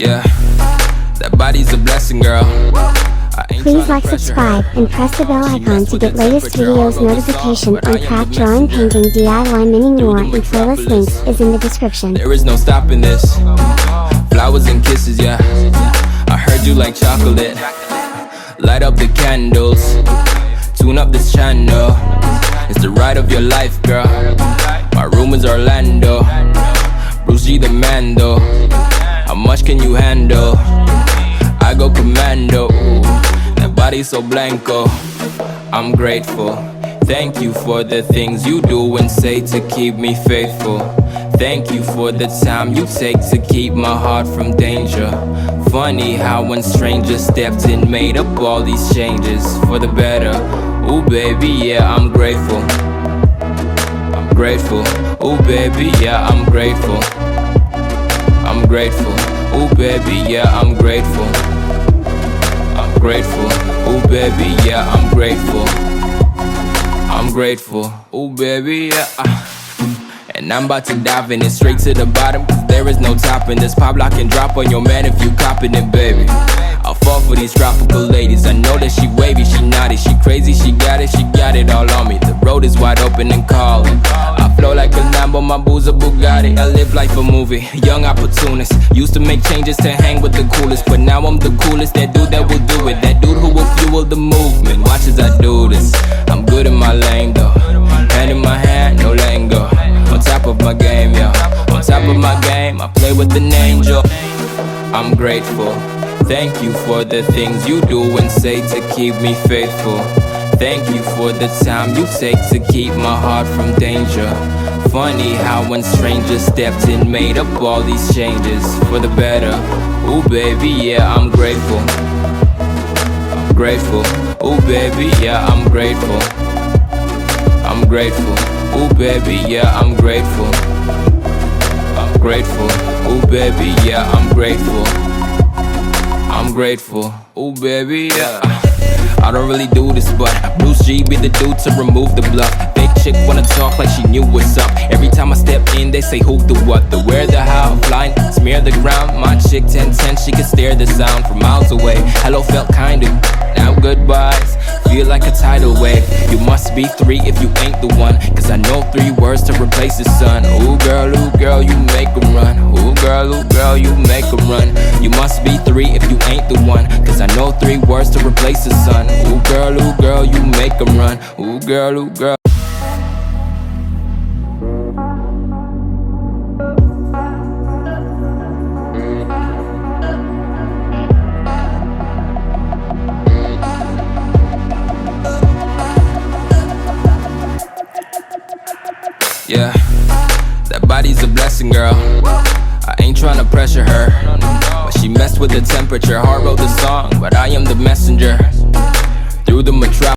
Yeah, that body's a blessing, girl. Please like, subscribe, and press the bell icon to get latest videos notification on craft drawing, painting, DIY, many more, and playlist links is in the description. There is no stopping this. Flowers and kisses, yeah. I heard you like chocolate. Light up the candles, tune up this channel. It's the ride of your life, girl. My room is Orlando, Bruce G the Mando. How much can you handle? I go commando. That body so blanco. I'm grateful. Thank you for the things you do and say to keep me faithful. Thank you for the time you take to keep my heart from danger. Funny how when strangers stepped in, made up all these changes for the better. Ooh baby, yeah, I'm grateful. I'm grateful. Ooh baby, yeah, I'm grateful. I'm grateful. Ooh baby, yeah, I'm grateful. I'm grateful. Ooh baby, yeah, I'm grateful. I'm grateful. Ooh baby, yeah. And I'm about to dive in it straight to the bottom, cause there is no topping this. Pop, lock, and drop on your man if you copping it, baby. I'll fall for these tropical ladies. I know that she wavy, she naughty, she crazy, she got it all on me. The road is wide open and calling. I flow like a Lambo, my boo's a Bugatti. I live like a movie, young opportunist. Used to make changes to hang with the coolest, but now I'm the coolest. That dude that will do it, that dude who will fuel the movement. Watch as I do this. I'm good in my lane though. Hand in my hand, no letting go. On top of my game, yo. On top of my game, I play with an angel. I'm grateful. Thank you for the things you do and say to keep me faithful. Thank you for the time you take to keep my heart from danger. Funny how when strangers stepped in, made up all these changes for the better. Ooh baby, yeah, I'm grateful. I'm grateful. Ooh baby, yeah, I'm grateful. I'm grateful. Ooh baby, yeah, I'm grateful. I'm grateful. Ooh baby, yeah, I'm grateful. I'm grateful. Ooh baby, yeah. I don't really do this, but Bruce G be the dude to remove the bluff. Fake chick wanna talk like she knew what's up. Every time I step in, they say who, the what, the where, the how. Flying, smear the ground. My chick 10-10, she can stare the sound from miles away. Hello felt kinda, now goodbyes feel like a tidal wave. You must be 3 if you ain't the one, cause I know 3 words to replace the sun. Ooh girl, you make 'em run. Ooh girl, you make 'em run. You must be 3 if you ain't the one, cause I know 3 words to replace the sun. Ooh girl, you make 'em run. Ooh girl. Yeah, that body's a blessing, girl. I ain't tryna pressure her, but she messed with the temperature. Heart wrote the song, but I am the messenger. Through the metropolis.